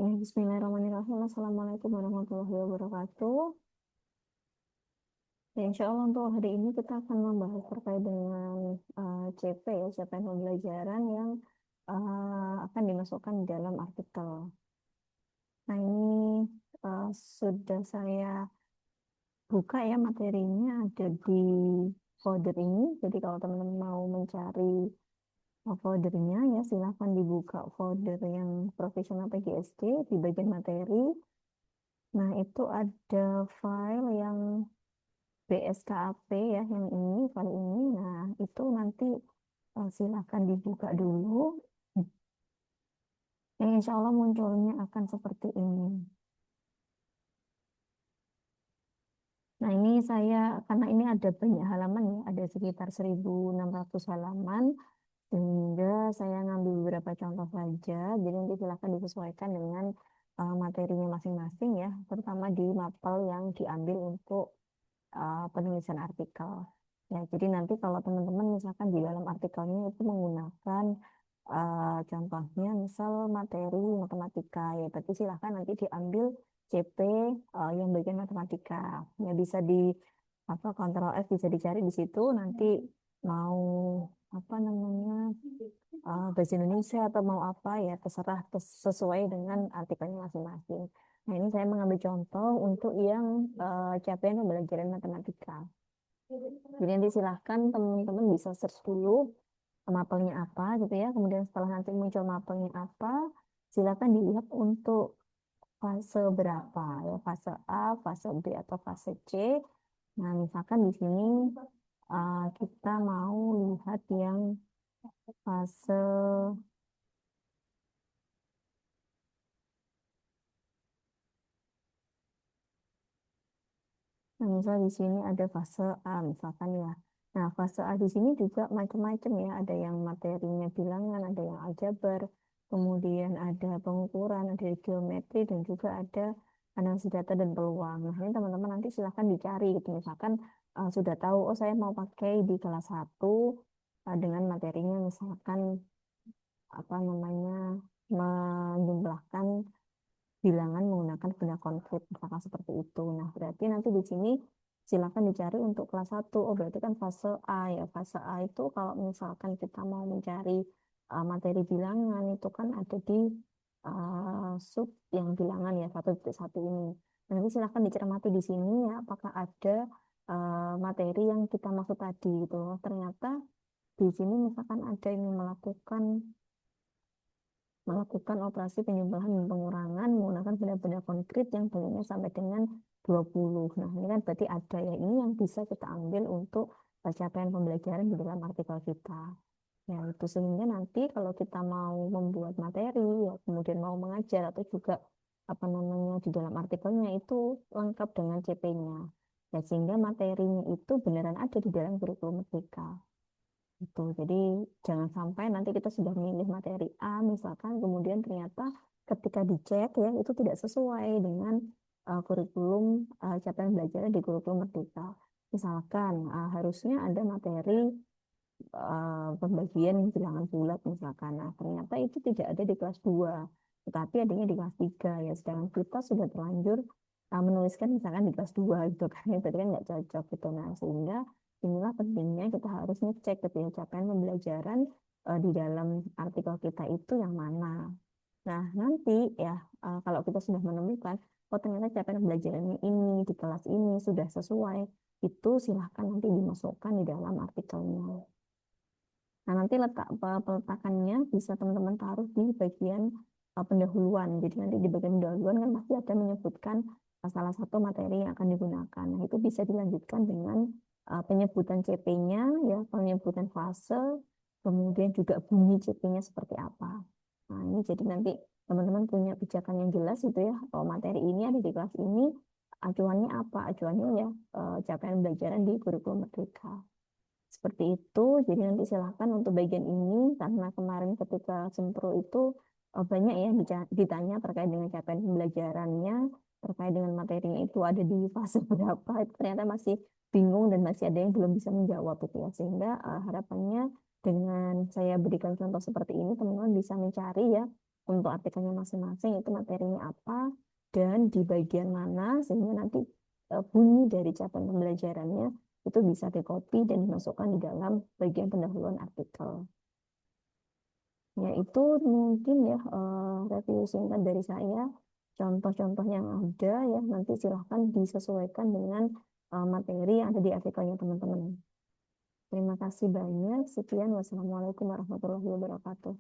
Ya, Bismillahirrahmanirrahim. Assalamualaikum warahmatullahi wabarakatuh. Ya, insya Allah untuk hari ini kita akan membahas terkait dengan CP ya, capaian pembelajaran yang akan dimasukkan di dalam artikel. Nah, ini sudah saya buka ya materinya ada di folder ini. Jadi kalau teman-teman mau mencari foldernya ya silahkan dibuka folder yang profesional PGSD di bagian materi. Nah, itu ada file yang BSKAP ya, yang ini, file ini. Nah, itu nanti silakan dibuka dulu. Insya Allah munculnya akan seperti ini. Nah, ini saya, karena ini ada banyak halaman ya, ada sekitar 1.600 halaman, sehingga saya ngambil beberapa contoh saja. Jadi nanti silakan disesuaikan dengan materinya masing-masing ya, terutama di mapel yang diambil untuk penulisan artikel. Ya, jadi nanti kalau teman-teman misalkan di dalam artikelnya itu menggunakan contohnya misal materi matematika, ya berarti silahkan nanti diambil CP yang bagian matematika. Ya bisa di apa Ctrl F bisa dicari di situ nanti mau apa namanya bahasa Indonesia atau mau apa ya terserah sesuai dengan artikelnya masing-masing. Nah, ini saya mengambil contoh untuk yang capaian pembelajaran matematika. Jadi nanti silahkan teman-teman bisa search dulu mapelnya apa gitu ya. Kemudian setelah nanti muncul mapelnya apa, silakan dilihat untuk fase berapa ya, fase A, fase B atau fase C. Nah, misalkan di sini kita mau lihat yang fase. Nah, misal di sini ada fase A misalkan ya. Nah, fase A di sini juga macam-macam ya. Ada yang materinya bilangan, ada yang aljabar, kemudian ada pengukuran, ada geometri, dan juga ada analisis data dan peluang. Nah, ini teman-teman nanti silahkan dicari gitu. Misalkan sudah tahu, oh saya mau pakai di kelas 1 dengan materinya misalkan apa namanya menjumlahkan bilangan menggunakan benda konkret, misalkan seperti itu. Nah, berarti nanti di sini silakan dicari untuk kelas 1. Oh, berarti kan fase A ya. Fase A itu kalau misalkan kita mau mencari materi bilangan itu kan ada di sub yang bilangan ya 1.1 ini. Nah, nanti silakan dicermati di sini ya apakah ada materi yang kita maksud tadi gitu. Ternyata di sini misalkan ada yang melakukan operasi penjumlahan dan pengurangan menggunakan benda-benda konkret yang banyaknya sampai dengan 20. Nah, ini kan berarti ada ya. Ini yang bisa kita ambil untuk capaian pembelajaran di dalam artikel kita. Ya, itu sehingga nanti kalau kita mau membuat materi, ya, kemudian mau mengajar atau juga apa namanya di dalam artikelnya itu lengkap dengan CP-nya. Ya, sehingga materinya itu beneran ada di dalam kurikulum Merdeka. Itu. Jadi jangan sampai nanti kita sudah memilih materi A misalkan kemudian ternyata ketika dicek ya itu tidak sesuai dengan kurikulum capaian belajar di kurikulum Merdeka. Misalkan harusnya ada materi pembagian bilangan bulat misalkan. Nah, ternyata itu tidak ada di kelas 2 tetapi adanya di kelas 3 ya. Sedangkan kita sudah terlanjur menuliskan misalkan di kelas 2 gitu kan. Ya, berarti kan nggak cocok gitu. Nah, sehingga inilah pentingnya kita harus ngecek ketika capaian pembelajaran di dalam artikel kita itu yang mana. Nah, nanti ya kalau kita sudah menemukan, oh ternyata capaian pembelajarannya ini di kelas ini sudah sesuai, itu silahkan nanti dimasukkan di dalam artikelnya. Nah, nanti peletakannya bisa teman-teman taruh di bagian pendahuluan. Jadi nanti di bagian pendahuluan kan pasti ada menyebutkan salah satu materi yang akan digunakan. Nah, itu bisa dilanjutkan dengan penyebutan CP-nya, ya, penyebutan fase, kemudian juga bunyi CP-nya seperti apa. Nah, ini jadi nanti teman-teman punya pijakan yang jelas gitu ya. Oh, materi ini ada di kelas ini, acuannya apa? Acuannya ya capaian pembelajaran di kurikulum Merdeka. Seperti itu, jadi nanti silahkan untuk bagian ini, karena kemarin ketika sempro itu banyak ya ditanya terkait dengan capaian pembelajarannya, terkait dengan materinya itu ada di fase berapa, itu ternyata masih bingung dan masih ada yang belum bisa menjawab itu ya. Sehingga harapannya dengan saya berikan contoh seperti ini, teman-teman bisa mencari ya untuk artikelnya masing-masing itu materinya apa dan di bagian mana, sehingga nanti bunyi dari capaian pembelajarannya itu bisa di-copy dan dimasukkan di dalam bagian pendahuluan artikel. Ya, itu mungkin ya review singkat dari saya. Contoh-contoh yang ada ya nanti silahkan disesuaikan dengan materi yang ada di artikelnya teman-teman. Terima kasih banyak. Sekian. Wassalamualaikum warahmatullahi wabarakatuh.